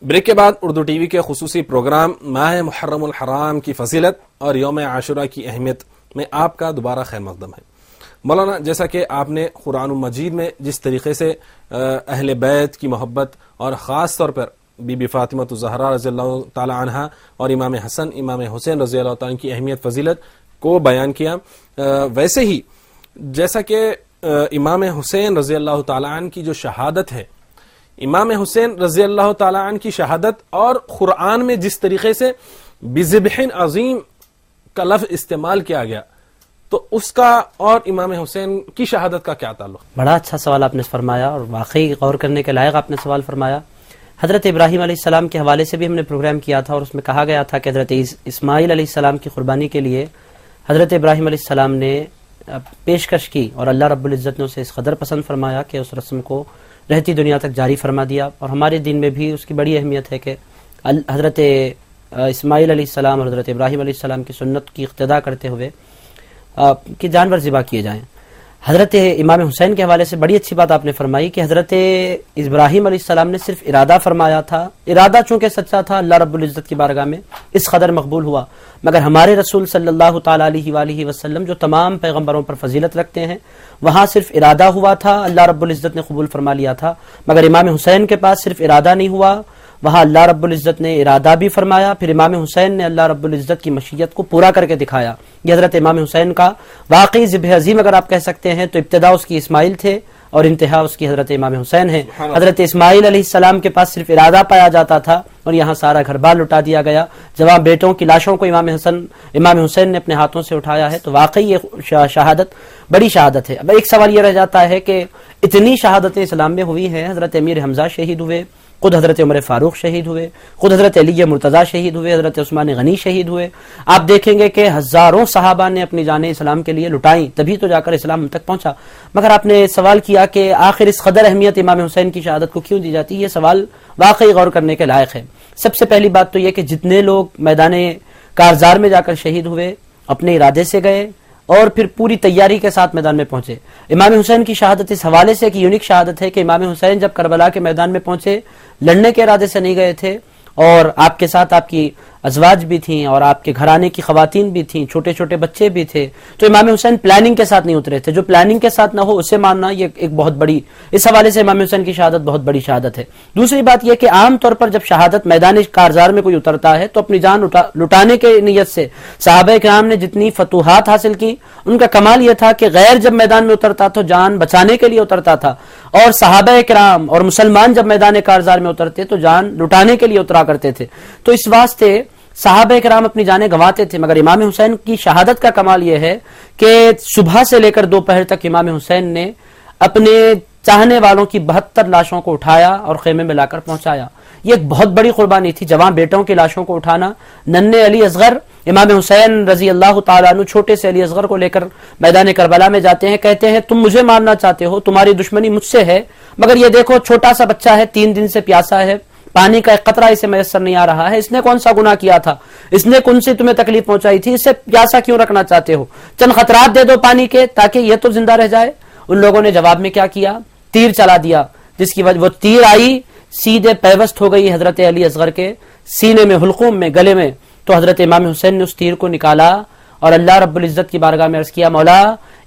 Break کے بعد Urdu T V کے خصوصی پروگرام ماہ محرم الحرام کی فضیلت اور یوم عاشورہ کی اہمیت میں آپ کا دوبارہ خیر مقدم ہے۔ مولانا، جیسا کہ آپ نے قرآن مجید میں جس طریقے سے اہل بیت کی محبت اور خاص طور پر بی بی فاطمہ الزہرا رضی اللہ تعالی عنہا اور امام حسن امام حسین رضی اللہ تعالی عنہ کی اہمیت فضیلت کو بیان کیا، ویسے ہی جیسا کہ امام حسین رضی اللہ تعالی عنہ کی جو شہادت ہے، امام حسین رضی اللہ تعالی عنہ کی شہادت اور قرآن میں جس طریقے سے بذبح عظیم کا لفظ استعمال کیا گیا، تو اس کا اور امام حسین کی شہادت کا کیا تعلق؟ بڑا اچھا سوال آپ نے فرمایا اور واقعی غور کرنے کے لائق آپ نے سوال فرمایا۔ حضرت ابراہیم علیہ السلام کے حوالے سے بھی ہم نے پروگرام کیا تھا اور اس میں کہا گیا تھا کہ حضرت اسماعیل علیہ السلام کی قربانی کے لیے حضرت ابراہیم علیہ السلام نے پیشکش کی اور اللہ رب العزت نے اسے اس قدر پسند فرمایا کہ اس رسم کو رہتی دنیا تک جاری فرما دیا۔ اور ہمارے دین میں بھی اس کی بڑی اہمیت ہے کہ حضرت اسماعیل علیہ السلام اور حضرت ابراہیم علیہ السلام کی سنت کی اقتداء کرتے ہوئے کہ جانور ذبح کیے جائیں۔ حضرت امام حسین کے حوالے سے بڑی اچھی بات آپ نے فرمائی کہ حضرت ابراہیم علیہ السلام نے صرف ارادہ فرمایا تھا، ارادہ چونکہ سچا تھا اللہ رب العزت کی بارگاہ میں اس قدر مقبول ہوا، مگر ہمارے رسول صلی اللہ تعالی علیہ وآلہ وسلم جو تمام پیغمبروں پر فضیلت رکھتے ہیں، وہاں صرف ارادہ ہوا تھا، اللہ رب العزت نے قبول فرما لیا تھا، مگر امام حسین کے پاس صرف ارادہ نہیں ہوا، وہاں اللہ رب العزت نے ارادہ بھی فرمایا، پھر امام حسین نے اللہ رب العزت کی مشیت کو پورا کر کے دکھایا۔ یہ حضرت امام حسین کا واقعی ذبح عظیم اگر آپ کہہ سکتے ہیں تو ابتدا اس کی اسماعیل تھے اور انتہا اس کی حضرت امام حسین ہے۔ حضرت اسماعیل علیہ السلام کے پاس صرف ارادہ پایا جاتا تھا اور یہاں سارا گھر بار لٹا دیا گیا، جوان بیٹوں کی لاشوں کو امام حسین نے اپنے ہاتھوں سے اٹھایا ہے، تو واقعی یہ شہادت بڑی شہادت ہے۔ اب ایک سوال یہ رہ جاتا ہے کہ اتنی شہادتیں اسلام میں ہوئی ہیں، حضرت امیر حمزہ شہید ہوئے، خود حضرت عمر فاروق شہید ہوئے، خود حضرت علی مرتضیٰ شہید ہوئے، حضرت عثمان غنی شہید ہوئے، آپ دیکھیں گے کہ ہزاروں صحابہ نے اپنی جانیں اسلام کے لیے لٹائیں، تبھی تو جا کر اسلام ہم تک پہنچا۔ مگر آپ نے سوال کیا کہ آخر اس قدر اہمیت امام حسین کی شہادت کو کیوں دی جاتی ہے، یہ سوال واقعی غور کرنے کے لائق ہے۔ سب سے پہلی بات تو یہ کہ جتنے لوگ میدان کارزار میں جا کر شہید ہوئے اپنے ارادے سے گئے اور پھر پوری تیاری کے ساتھ میدان میں پہنچے۔ امام حسین کی شہادت اس حوالے سے ایک یونیک شہادت ہے کہ امام حسین جب کربلا کے میدان میں پہنچے لڑنے کے ارادے سے نہیں گئے تھے، اور آپ کے ساتھ آپ کی ازواج بھی تھیں اور آپ کے گھرانے کی خواتین بھی تھیں، چھوٹے چھوٹے بچے بھی تھے، تو امام حسین پلاننگ کے ساتھ نہیں اترے تھے۔ جو پلاننگ کے ساتھ نہ ہو اسے ماننا یہ ایک بہت بڑی، اس حوالے سے امام حسین کی شہادت بہت بڑی شہادت ہے۔ دوسری بات یہ کہ عام طور پر جب شہادت میدان کارزار میں کوئی اترتا ہے تو اپنی جان لٹانے کے نیت سے صحابہ کرام نے جتنی فتوحات حاصل کی، ان کا کمال یہ تھا کہ غیر جب میدان میں اترتا تو جان بچانے کے لیے اترتا تھا، اور صحابہ کرام اور مسلمان جب میدان کارزار میں اترتے تو جان لٹانے کے لیے اترا کرتے تھے۔ تو اس واسطے صحابہ کرام اپنی جانیں گنواتے تھے، مگر امام حسین کی شہادت کا کمال یہ ہے کہ صبح سے لے کر دوپہر تک امام حسین نے اپنے چاہنے والوں کی 72 لاشوں کو اٹھایا اور خیمے میں لا کر پہنچایا۔ یہ ایک بہت بڑی قربانی تھی، جوان بیٹوں کی لاشوں کو اٹھانا۔ ننھے علی اصغر امام حسین رضی اللہ تعالیٰ عنہ چھوٹے سے علی اصغر کو لے کر میدان کربلا میں جاتے ہیں، کہتے ہیں تم مجھے مارنا چاہتے ہو، تمہاری دشمنی مجھ سے ہے، مگر یہ دیکھو چھوٹا سا بچہ ہے، 3 دن سے پیاسا ہے، پانی کا ایک قطرہ اسے میسر نہیں آ رہا ہے، اس نے کون سا گناہ کیا تھا، اس نے کون سی تمہیں تکلیف پہنچائی تھی، اسے پیاسا کیوں رکھنا چاہتے ہو، چند خطرات دے دو پانی کے تاکہ یہ تو زندہ رہ جائے۔ ان لوگوں نے جواب میں کیا کیا، تیر چلا دیا، جس کی وجہ وہ تیر آئی سیدھے پیوست ہو گئی حضرت علی اصغر کے سینے میں، حلقوم میں، گلے میں، تو حضرت امام حسین نے اس تیر کو نکالا اور اللہ رب العزت کی بارگاہ میں عرض کیا، مولا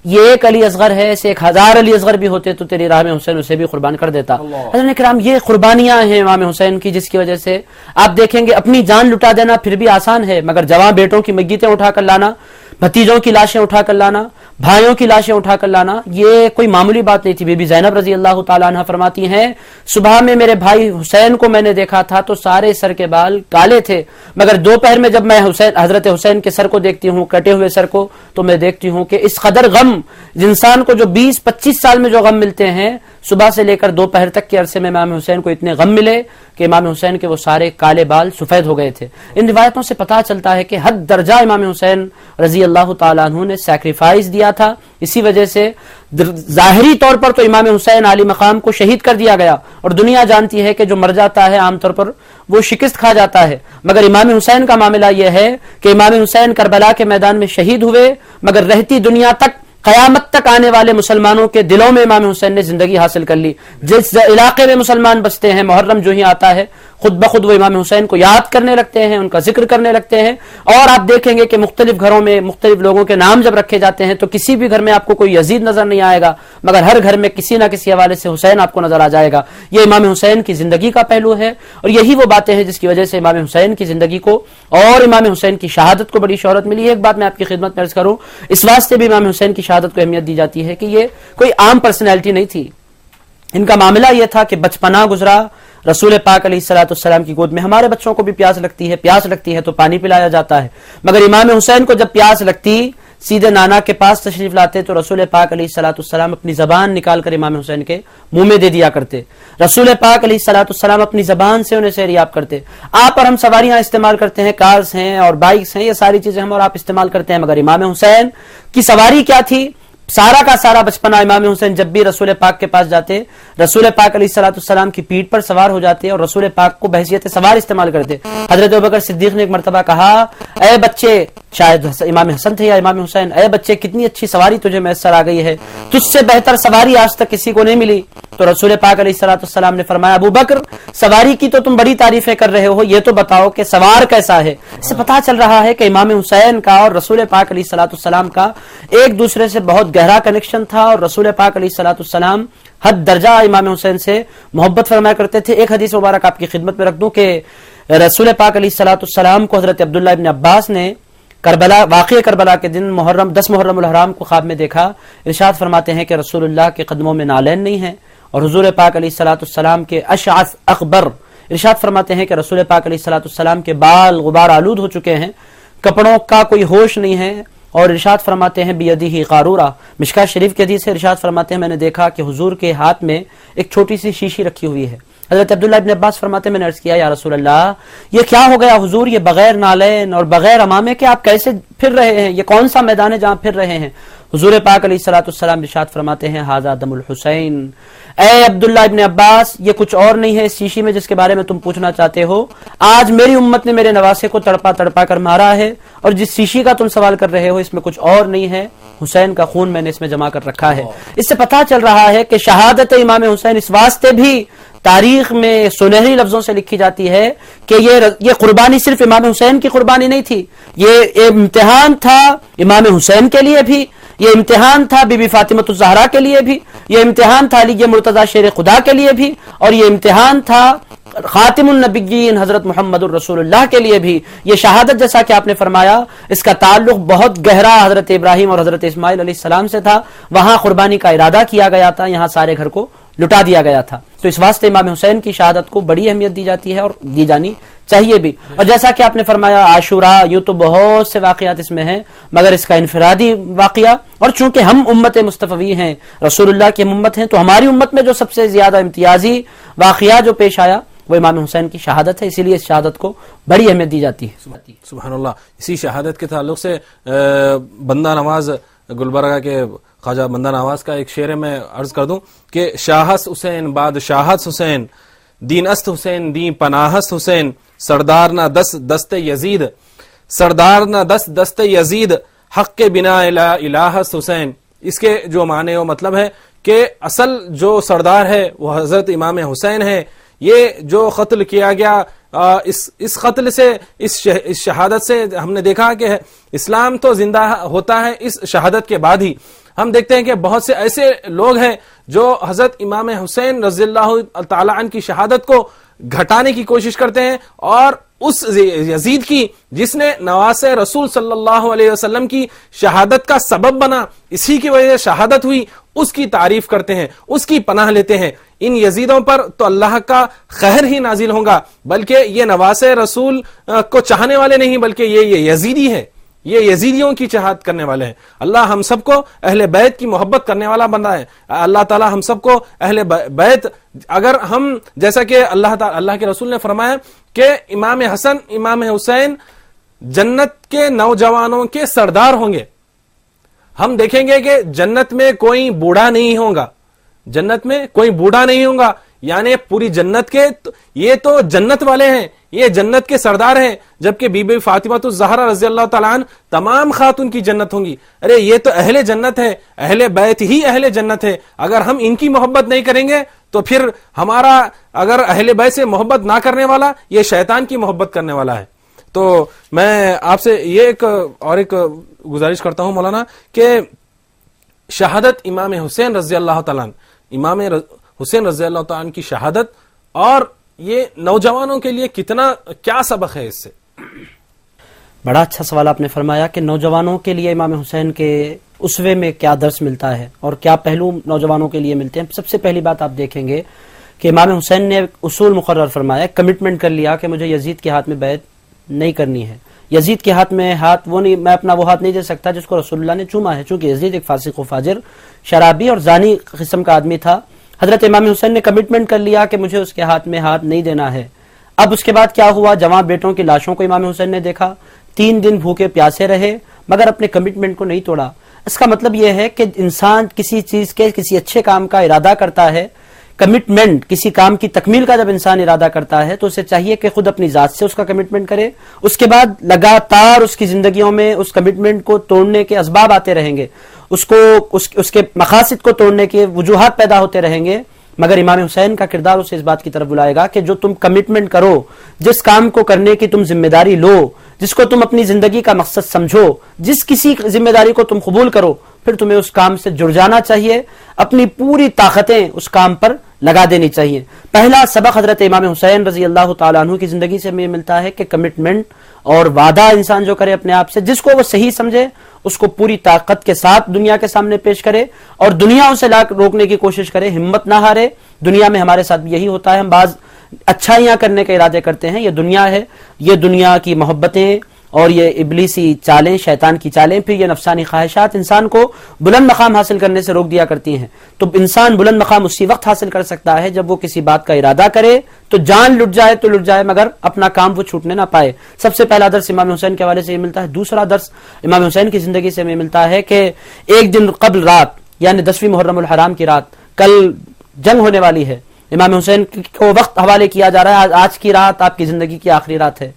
یہ ایک علی اصغر ہے، اسے 1000 علی اصغر بھی ہوتے تو تیری راہ میں حسین اسے بھی قربان کر دیتا۔ حضرت کرام یہ قربانیاں ہیں امام حسین کی، جس کی وجہ سے آپ دیکھیں گے اپنی جان لٹا دینا پھر بھی آسان ہے، مگر جوان بیٹوں کی میتیں اٹھا کر لانا، بھتیجوں کی لاشیں اٹھا کر لانا، بھائیوں کی لاشیں اٹھا کر لانا، یہ کوئی معمولی بات نہیں تھی۔ بی بی زینب رضی اللہ تعالیٰ عنہ فرماتی ہیں صبح میں میرے بھائی حسین کو میں نے دیکھا تھا تو سارے سر کے بال کالے تھے، مگر دوپہر میں جب میں حضرت حسین کے سر کو دیکھتی ہوں، کٹے ہوئے سر کو، تو میں دیکھتی ہوں کہ اس قدر غم انسان کو جو 20-25 سال میں جو غم ملتے ہیں، صبح سے لے کر دوپہر تک کے عرصے میں امام حسین کو اتنے غم ملے کہ امام حسین کے وہ سارے کالے بال سفید ہو گئے تھے۔ ان روایتوں سے پتہ چلتا ہے کہ حد درجہ امام حسین رضی اللہ تعالیٰ عنہ نے سیکریفائز دیا تھا، اسی وجہ سے ظاہری طور پر تو امام حسین عالی مقام کو شہید کر دیا گیا، اور دنیا جانتی ہے کہ جو مر جاتا ہے عام طور پر وہ شکست کھا جاتا ہے، مگر امام حسین کا معاملہ یہ ہے کہ امام حسین کربلا کے میدان میں شہید ہوئے، مگر رہتی دنیا تک قیامت تک آنے والے مسلمانوں کے دلوں میں امام حسین نے زندگی حاصل کر لی۔ جس علاقے میں مسلمان بستے ہیں محرم جو ہی آتا ہے خود بخود وہ امام حسین کو یاد کرنے لگتے ہیں, ان کا ذکر کرنے لگتے ہیں. اور آپ دیکھیں گے کہ مختلف گھروں میں مختلف لوگوں کے نام جب رکھے جاتے ہیں تو کسی بھی گھر میں آپ کو کوئی یزید نظر نہیں آئے گا, مگر ہر گھر میں کسی نہ کسی حوالے سے حسین آپ کو نظر آ جائے گا. یہ امام حسین کی زندگی کا پہلو ہے, اور یہی وہ باتیں ہیں جس کی وجہ سے امام حسین کی زندگی کو اور امام حسین کی شہادت کو بڑی شہرت ملی ہے. ایک بات میں آپ کی خدمت میں عرض کروں, اس واسطے بھی امام حسین کی شہادت کو اہمیت دی جاتی ہے کہ یہ کوئی عام پرسنالٹی نہیں تھی. ان کا معاملہ یہ تھا کہ بچپنا گزرا رسول پاک علیہ الصلوۃ والسلام کی گود میں. ہمارے بچوں کو بھی پیاس لگتی ہے تو پانی پلایا جاتا ہے, مگر امام حسین کو جب پیاس لگتی سیدھے نانا کے پاس تشریف لاتے تو رسول پاک علیہ الصلوۃ والسلام اپنی زبان نکال کر امام حسین کے منہ میں دے دیا کرتے. رسول پاک علیہ الصلوۃ والسلام اپنی زبان سے انہیں سیریاب کرتے. آپ اور ہم سواریاں استعمال کرتے ہیں, کارز ہیں اور بائکس ہیں, یہ ساری چیزیں ہم اور آپ استعمال کرتے ہیں, مگر امام حسین کی سواری کیا تھی؟ سارا کا سارا بچپنا امام حسین جب بھی رسول پاک کے پاس جاتے, رسول پاک علیہ الصلوۃ والسلام کی پیٹھ پر سوار ہو جاتے اور رسول پاک کو بحیثیت سوار استعمال کرتے. حضرت ابوبکر صدیق نے ایک مرتبہ کہا, اے بچے, شاید امام حسن تھے یا امام حسین, اے بچے کتنی اچھی سواری تجھے میسر آ گئی ہے, تجھ سے بہتر سواری آج تک کسی کو نہیں ملی. تو رسول پاک علیہ الصلوۃ والسلام نے فرمایا, ابوبکر سواری کی تو تم بڑی تعریفیں کر رہے ہو, یہ تو بتاؤ کہ سوار کیسا ہے. اس سے پتہ چل رہا ہے کہ امام حسین کا اور رسول پاک علیہ الصلوۃ والسلام کا ایک دوسرے سے بہت گہرا کنیکشن تھا, اور رسول پاک علیہ الصلوۃ والسلام حد درجہ امام حسین سے محبت فرمایا کرتے تھے. ایک حدیث مبارک آپ کی خدمت میں رکھ دوں کہ رسول پاک علیہ الصلوۃ والسلام کو حضرت عبداللہ ابن عباس نے واقعہ کربلا کے دن 10 محرم الحرام کو خواب میں دیکھا. ارشاد فرماتے ہیں کہ رسول اللہ کے قدموں میں نالین نہیں ہیں, اور حضور پاک علیہ الصلوۃ والسلام کے اشعث اخبر, ارشاد فرماتے ہیں کہ رسول پاک علیہ الصلوۃ والسلام کے بال غبار آلود ہو چکے ہیں, کپڑوں کا کوئی ہوش نہیں ہے, اور ارشاد فرماتے ہیں بیدیہ قارورہ, مشکاہ شریف کی حدیث سے ارشاد فرماتے ہیں میں نے دیکھا کہ حضور کے ہاتھ میں ایک چھوٹی سی شیشی رکھی ہوئی ہے. حضرت عبداللہ ابن عباس فرماتے ہیں میں نے عرض کیا, یا رسول اللہ یہ کیا ہو گیا حضور, یہ بغیر نالین اور بغیر امامے کے آپ کیسے پھر رہے ہیں, یہ کون سا میدان ہے جہاں پھر رہے ہیں؟ حضور پاک علیہ الصلوۃ والسلام ارشاد فرماتے ہیں ھذا دم الحسین, اے عبداللہ ابن عباس یہ کچھ اور نہیں ہے اس شیشی میں جس کے بارے میں تم پوچھنا چاہتے ہو. آج میری امت نے میرے نواسے کو تڑپا کر مارا ہے, اور جس شیشی کا تم سوال کر رہے ہو اس میں کچھ اور نہیں ہے, حسین کا خون میں نے اس میں جمع کر رکھا ہے. اس سے پتہ چل رہا ہے کہ شہادت امام حسین اس واسطے بھی تاریخ میں سنہری لفظوں سے لکھی جاتی ہے کہ یہ قربانی صرف امام حسین کی قربانی نہیں تھی, یہ امتحان تھا امام حسین کے لیے بھی, یہ امتحان تھا بی بی فاطمہ الزہرا کے لیے بھی, یہ امتحان تھا علی مرتضی شیر خدا کے لیے بھی, اور یہ امتحان تھا خاتم النبیین حضرت محمد الرسول اللہ کے لیے بھی. یہ شہادت جیسا کہ آپ نے فرمایا اس کا تعلق بہت گہرا حضرت ابراہیم اور حضرت اسماعیل علیہ السلام سے تھا, وہاں قربانی کا ارادہ کیا گیا تھا, یہاں سارے گھر کو لٹا دیا گیا تھا. تو اس واسطے امام حسین کی شہادت کو بڑی اہمیت دی جاتی ہے اور دی جانی چاہیے بھی. اور جیسا کہ آپ نے فرمایا عاشوراء, یوں تو بہت سے واقعات اس میں ہیں, مگر اس کا انفرادی واقعہ, اور چونکہ ہم امت مصطفی ہیں, رسول اللہ کی امت ہیں, تو ہماری امت میں جو سب سے زیادہ امتیازی واقعہ جو پیش آیا وہ امام حسین کی شہادت ہے, اسی لیے اس شہادت کو بڑی اہمیت دی جاتی ہے. سبحان اللہ. اسی شہادت کے تعلق سے بندہ نواز گلبرگہ کے خواجہ بندہ نواز کا ایک شعر میں عرض کر دوں کہ شاہس حسین بادشاہس حسین, دین است حسین دین پناہست حسین, سردار نہ دست یزید, سردار نہ دست یزید, حق کے بنا الہست حسین. اس کے جو معنی و مطلب ہے کہ اصل جو سردار ہے وہ حضرت امام حسین ہے. یہ جو قتل کیا گیا, اس قتل سے اس شہادت سے ہم نے دیکھا کہ اسلام تو زندہ ہوتا ہے اس شہادت کے بعد ہی. ہم دیکھتے ہیں کہ بہت سے ایسے لوگ ہیں جو حضرت امام حسین رضی اللہ تعالی عنہ کی شہادت کو گھٹانے کی کوشش کرتے ہیں, اور اس یزید کی جس نے نواسے رسول صلی اللہ علیہ وسلم کی شہادت کا سبب بنا, اسی کی وجہ سے شہادت ہوئی, اس کی تعریف کرتے ہیں, اس کی پناہ لیتے ہیں. ان یزیدوں پر تو اللہ کا قہر ہی نازل ہوگا, بلکہ یہ نواسے رسول کو چاہنے والے نہیں, بلکہ یہ یزیدی ہے, یہ یزیدیوں کی چاہت کرنے والے ہیں. اللہ ہم سب کو اہل بیت کی محبت کرنے والا بندہ ہے. اللہ تعالی ہم سب کو اہل بیت, اگر ہم جیسا کہ اللہ کے رسول نے فرمایا کہ امام حسن امام حسین جنت کے نوجوانوں کے سردار ہوں گے, ہم دیکھیں گے کہ جنت میں کوئی بوڑھا نہیں ہوگا, جنت میں کوئی بوڑھا نہیں ہوگا, یعنی پوری جنت کے یہ تو جنت والے ہیں, یہ جنت کے سردار ہیں, جبکہ بی بی فاطمہ الزہرا رضی اللہ تعالیٰ عنہ تمام خاتون کی جنت ہوں گی. ارے یہ تو اہل جنت ہے, اہل بیت ہی اہل جنت ہے. اگر ہم ان کی محبت نہیں کریں گے تو پھر ہمارا اگر اہل بیت سے محبت نہ کرنے والا یہ شیطان کی محبت کرنے والا ہے. تو میں آپ سے یہ ایک گزارش کرتا ہوں مولانا کہ شہادت امام حسین رضی اللہ تعالیٰ امام حسین رضی اللہ تعالیٰ کی شہادت اور یہ نوجوانوں کے لیے کیا سبق ہے اس سے؟ بڑا اچھا سوال آپ نے فرمایا کہ نوجوانوں کے لیے امام حسین کے اسوے میں کیا درس ملتا ہے اور کیا پہلو نوجوانوں کے لیے ملتے ہیں. سب سے پہلی بات آپ دیکھیں گے کہ امام حسین نے اصول مقرر فرمایا, کمٹمنٹ کر لیا کہ مجھے یزید کے ہاتھ میں بیعت نہیں کرنی ہے. یزید کے ہاتھ میں میں اپنا وہ ہاتھ نہیں دے سکتا جس کو رسول اللہ نے چوما ہے, چونکہ یزید ایک فاسق و فاجر, شرابی اور زانی قسم کا آدمی تھا. حضرت امام حسین نے کمٹمنٹ کر لیا کہ مجھے اس کے ہاتھ میں ہاتھ نہیں دینا ہے. اب اس کے بعد کیا ہوا, جوان بیٹوں کی لاشوں کو امام حسین نے دیکھا, 3 دن بھوکے پیاسے رہے مگر اپنے کمٹمنٹ کو نہیں توڑا. اس کا مطلب یہ ہے کہ انسان کسی چیز کے کسی اچھے کام کا ارادہ کرتا ہے, کمٹمنٹ کسی کام کی تکمیل کا جب انسان ارادہ کرتا ہے تو اسے چاہیے کہ خود اپنی ذات سے اس کا کمٹمنٹ کرے. اس کے بعد لگاتار اس کی زندگیوں میں اس کمٹمنٹ کو توڑنے کے اسباب آتے رہیں گے, اس کے مقاصد کو توڑنے کے وجوہات پیدا ہوتے رہیں گے, مگر امام حسین کا کردار اسے اس بات کی طرف بلائے گا کہ جو تم کمٹمنٹ کرو, جس کام کو کرنے کی تم ذمہ داری لو, جس کو تم اپنی زندگی کا مقصد سمجھو, جس کسی ذمہ داری کو تم قبول کرو, پھر تمہیں اس کام سے جڑ جانا چاہیے, اپنی پوری طاقتیں اس کام پر لگا دینی چاہیے. پہلا سبق حضرت امام حسین رضی اللہ تعالیٰ عنہ کی زندگی سے ہمیں ملتا ہے کہ کمٹمنٹ اور وعدہ انسان جو کرے اپنے آپ سے, جس کو وہ صحیح سمجھے اس کو پوری طاقت کے ساتھ دنیا کے سامنے پیش کرے اور دنیا اسے روکنے کی کوشش کرے, ہمت نہ ہارے. دنیا میں ہمارے ساتھ بھی یہی ہوتا ہے, ہم بعض اچھائیاں کرنے کے ارادے کرتے ہیں, یہ دنیا ہے, یہ دنیا کی محبتیں اور یہ ابلیسی چالیں, شیطان کی چالیں, پھر یہ نفسانی خواہشات انسان کو بلند مقام حاصل کرنے سے روک دیا کرتی ہیں. تو انسان بلند مقام اسی وقت حاصل کر سکتا ہے جب وہ کسی بات کا ارادہ کرے, تو جان لٹ جائے تو لٹ جائے مگر اپنا کام وہ چھوٹنے نہ پائے. سب سے پہلا درس امام حسین کے حوالے سے یہ ملتا ہے. دوسرا درس امام حسین کی زندگی سے ہمیں ملتا ہے کہ ایک دن قبل رات, یعنی 10ویں محرم الحرام کی رات, کل جنگ ہونے والی ہے, امام حسین کو وقت حوالے کیا جا رہا ہے, آج کی رات آپ کی زندگی کی آخری رات ہے,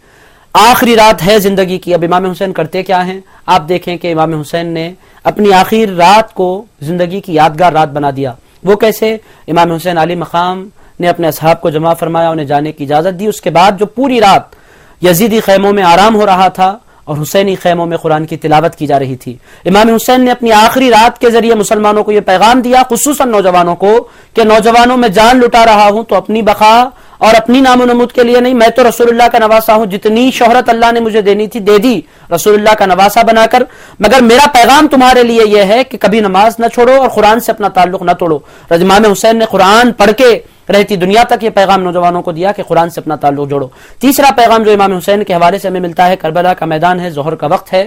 آخری رات ہے زندگی کی. اب امام حسین کرتے کیا ہیں آپ دیکھیں کہ امام حسین نے اپنی آخری رات کو زندگی کی یادگار رات بنا دیا. وہ کیسے؟ امام حسین علی مقام نے اپنے اصحاب کو جمع فرمایا, انہیں جانے کی اجازت دی. اس کے بعد جو پوری رات یزیدی خیموں میں آرام ہو رہا تھا اور حسینی خیموں میں قرآن کی تلاوت کی جا رہی تھی, امام حسین نے اپنی آخری رات کے ذریعے مسلمانوں کو یہ پیغام دیا, خصوصاً نوجوانوں کو, کہ نوجوانوں میں جان لٹا رہا ہوں تو اپنی بقا اور اپنی نام و نمود کے لیے نہیں, میں تو رسول اللہ کا نواسا ہوں, جتنی شہرت اللہ نے مجھے دینی تھی دے دی رسول اللہ کا نواسا بنا کر, مگر میرا پیغام تمہارے لیے یہ ہے کہ کبھی نماز نہ چھوڑو اور قرآن سے اپنا تعلق نہ توڑو. امام حسین نے قرآن پڑھ کے رہتی دنیا تک یہ پیغام نوجوانوں کو دیا کہ قرآن سے اپنا تعلق جوڑو. تیسرا پیغام جو امام حسین کے حوالے سے ہمیں ملتا ہے, کربلا کا میدان ہے, ظہر کا وقت ہے,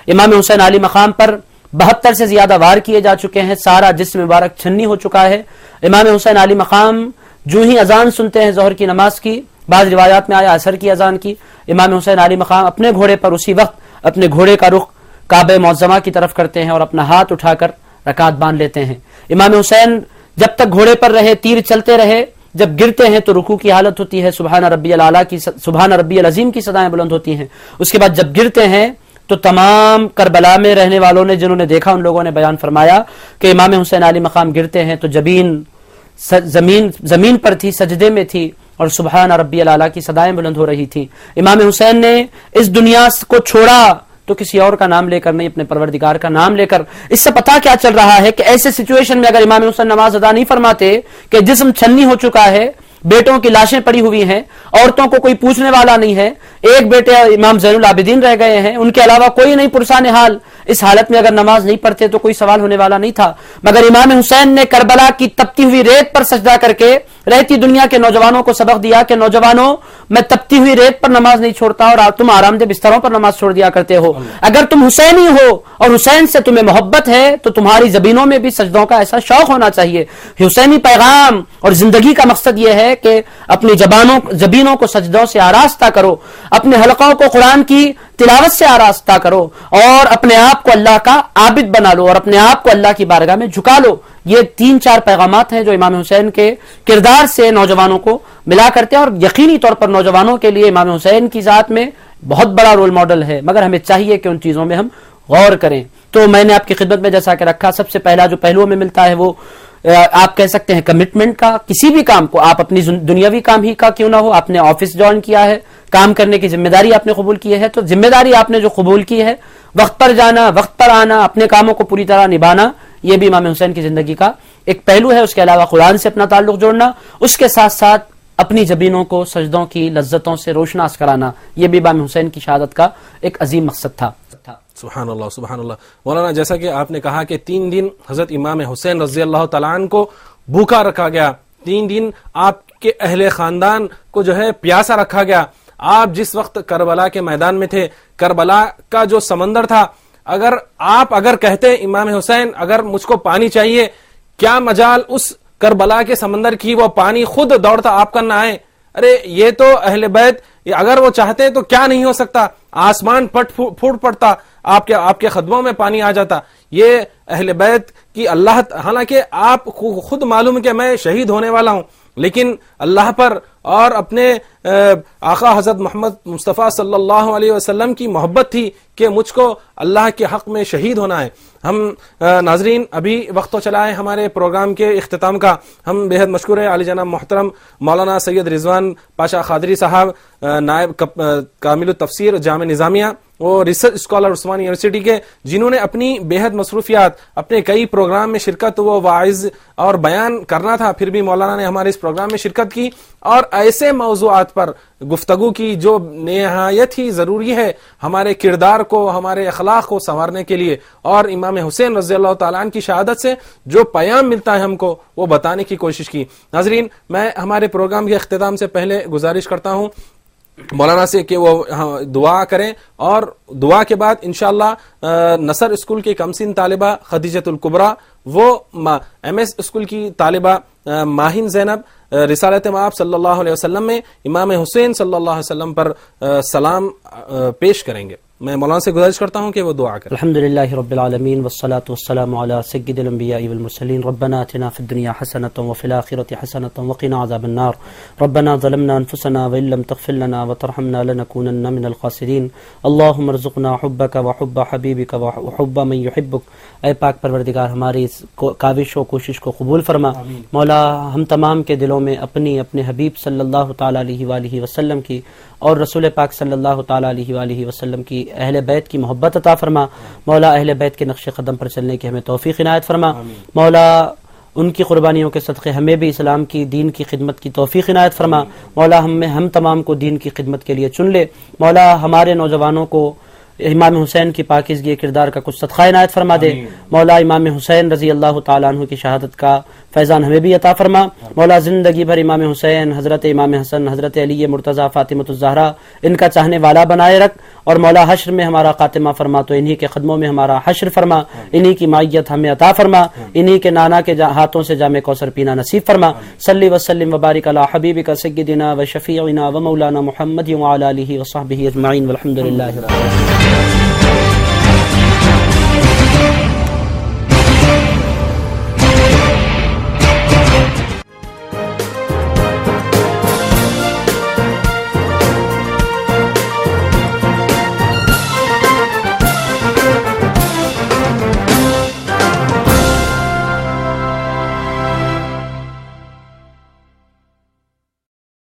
امام حسین علی مقام پر 72 سے زیادہ وار کیے جا چکے ہیں, سارا جسم مبارک چھنی ہو چکا ہے. امام حسین علی مقام جو ہی اذان سنتے ہیں ظہر کی نماز کی, بعض روایات میں آیا عصر کی اذان کی, امام حسین علی مقام اپنے گھوڑے پر اسی وقت اپنے گھوڑے کا رخ کعبہ معظمہ کی طرف کرتے ہیں اور اپنا ہاتھ اٹھا کر رکعت باندھ لیتے ہیں. امام حسین جب تک گھوڑے پر رہے تیر چلتے رہے, جب گرتے ہیں تو رکوع کی حالت ہوتی ہے, سبحان ربی الاعلیٰ کی, سبحان ربی العظیم کی صدائیں بلند ہوتی ہیں. اس کے بعد جب گرتے ہیں تو تمام کربلا میں رہنے والوں نے, جنہوں نے دیکھا, ان لوگوں نے بیان فرمایا کہ امام حسین علی مقام گرتے ہیں تو جبین زمین پر تھی, سجدے میں تھی, اور سبحان ربی الاعلیٰ کی صدائیں بلند ہو رہی تھی. امام حسین نے اس دنیا کو چھوڑا تو کسی اور کا نام لے کر نہیں, اپنے پروردگار کا نام لے کر. اس سے پتہ کیا چل رہا ہے کہ ایسے سچویشن میں اگر امام حسین نماز ادا نہیں فرماتے کہ جسم چھنی ہو چکا ہے, بیٹوں کی لاشیں پڑی ہوئی ہیں, عورتوں کو کوئی پوچھنے والا نہیں ہے, ایک بیٹے امام زین العابدین رہ گئے ہیں, ان کے علاوہ کوئی نہیں پرسان حال, اس حالت میں اگر نماز نہیں پڑھتے تو کوئی سوال ہونے والا نہیں تھا. مگر امام حسین نے کربلا کی تپتی ہوئی ریت پر سجدہ کر کے رہتی دنیا کے نوجوانوں کو سبق دیا کہ نوجوانوں, میں تپتی ہوئی ریت پر نماز نہیں چھوڑتا اور تم آرام دہ بستروں پر نماز چھوڑ دیا کرتے ہو. اگر تم حسینی ہو اور حسین سے تمہیں محبت ہے تو تمہاری زبینوں میں بھی سجدوں کا ایسا شوق ہونا چاہیے. حسینی پیغام اور زندگی کا مقصد یہ ہے کہ اپنی زبینوں کو سجدوں سے آراستہ کرو, اپنے حلقوں کو قرآن کی تلاوت سے آراستہ کرو, اور اپنے آپ کو اللہ کا عابد بنا لو, اور اپنے آپ کو اللہ کی بارگاہ میں جھکا لو. یہ 3-4 پیغامات ہیں جو امام حسین کے کردار سے نوجوانوں کو ملا کرتے ہیں, اور یقینی طور پر نوجوانوں کے لیے امام حسین کی ذات میں بہت بڑا رول ماڈل ہے, مگر ہمیں چاہیے کہ ان چیزوں میں ہم غور کریں. تو میں نے آپ کی خدمت میں جیسا کہ رکھا, سب سے پہلا جو پہلوؤں میں ملتا ہے وہ آپ کہہ سکتے ہیں کمٹمنٹ کا، کسی بھی کام کو آپ اپنی دنیاوی کام ہی کا کیوں نہ ہو، آپ نے آفس جوائن کیا ہے، کام کرنے کی ذمہ داری آپ نے قبول کی ہے، تو ذمہ داری آپ نے جو قبول کی ہے، وقت پر جانا، وقت پر آنا، اپنے کاموں کو پوری طرح نبھانا، یہ بھی امام حسین کی زندگی کا ایک پہلو ہے. اس کے علاوہ قرآن سے اپنا تعلق جوڑنا، اس کے ساتھ ساتھ اپنی جبینوں کو سجدوں کی لذتوں سے روشناس کرانا، یہ بھی امام حسین کی شہادت کا ایک عظیم مقصد تھا. سبحان اللہ سبحان اللہ. مولانا جیسا کہ آپ نے کہا کہ 3 دن حضرت امام حسین رضی اللہ تعالیٰ عنہ کو بھوکا رکھا گیا، 3 دن آپ کے اہل خاندان کو جو ہے پیاسا رکھا گیا. آپ جس وقت کربلا کے میدان میں تھے، کربلا کا جو سمندر تھا، اگر کہتے امام حسین اگر مجھ کو پانی چاہیے، کیا مجال اس کربلا کے سمندر کی، وہ پانی خود دوڑتا آپ کا نہ آئے. ارے یہ تو اہل بیت اگر وہ چاہتے تو کیا نہیں ہو سکتا، آسمان پھوٹ پڑتا، آپ کے قدموں میں پانی آ جاتا. یہ اہل بیت کی اللہ، حالانکہ آپ خود معلوم کہ میں شہید ہونے والا ہوں، لیکن اللہ پر اور اپنے آقا حضرت محمد مصطفیٰ صلی اللہ علیہ وسلم کی محبت تھی کہ مجھ کو اللہ کے حق میں شہید ہونا ہے. ہم ناظرین ابھی وقت تو چلا ہے ہمارے پروگرام کے اختتام کا. ہم بےحد مشکور ہیں عالی جناب محترم مولانا سید رضوان پاشا قادری صاحب، نائب کامل التفسیر جامع نظامیہ، وہ ریسرچ اسکالر عثمانی یونیورسٹی کے، جنہوں نے اپنی بےحد مصروفیات، اپنے کئی پروگرام میں شرکت، وہ واعظ اور بیان کرنا تھا، پھر بھی مولانا نے ہمارے اس پروگرام میں شرکت کی اور ایسے موضوعات پر گفتگو کی جو نہایت ہی ضروری ہے ہمارے کردار کو، ہمارے اخلاق کو سنوارنے کے لیے، اور امام حسین رضی اللہ تعالیٰ عنہ کی شہادت سے جو پیام ملتا ہے ہم کو، وہ بتانے کی کوشش کی. ناظرین، میں ہمارے پروگرام کے اختتام سے پہلے گزارش کرتا ہوں مولانا سے کہ وہ دعا کریں، اور دعا کے بعد انشاءاللہ نصر اسکول کی کمسن طالبہ خدیجۃ الکبریٰ، وہ ایم ایس اسکول کی طالبہ ماہین زینب رسالت مآب صلی اللہ علیہ وسلم میں امام حسین صلی اللہ علیہ وسلم پر سلام پیش کریں گے. میں مولانا سے گزارش کرتا ہوں کہ وہ دعا کریں. الحمدللہ رب العالمین والصلاة والسلام علی سید الانبیاء والمرسلین. ربنا آتنا فی الدنیا حسنۃ وفی الآخرۃ حسنۃ وقنا عذاب النار. ربنا ظلمنا انفسنا وان لم تغفر لنا وترحمنا لنکونن من الخاسرین. اللهم ارزقنا حبک وحب حبیبک وحب من یحبک. اے پاک پروردگار، ہماری اس کاوش و کوشش کو قبول فرما. مولا، ہم تمام کے دلوں میں اپنے حبیب صلی اللہ تعالی علیہ وآلہ وسلم کی اور رسول پاک صلی اللہ تعالی علیہ وآلہ وسلم کی، اہل بیت کی محبت عطا فرما. مولا، اہل بیت کے نقش قدم پر چلنے کی ہمیں توفیق عنایت فرما. مولا، ان کی قربانیوں کے صدقے ہمیں بھی اسلام کی، دین کی خدمت کی توفیق عنایت فرما. مولا، ہم تمام کو دین کی خدمت کے لیے چن لے. مولا، ہمارے نوجوانوں کو امام حسین کی پاکیزگی کردار کا کچھ صدقہ عنایت فرما دے. مولا، امام حسین رضی اللہ تعالیٰ عنہ کی شہادت کا فیضان ہمیں بھی عطا فرما. مولا، زندگی بھر امام حسین، حضرت امام حسن، حضرت علی مرتضیٰ، فاطمۃ الزہرا، ان کا چاہنے والا بنائے رکھ. اور مولا، حشر میں ہمارا خاتمہ فرما تو انہی کے قدموں میں ہمارا حشر فرما. انہی کی معیت ہمیں عطا فرما. انہی کے نانا کے ہاتھوں سے جام کوثر پینا نصیب فرما. صلی وسلم وبارک علی حبیبک سیدنا و شفیعنا و مولانا محمد وعلی آلہ وصحبہ اجمعین والحمد للہ رب العالمین.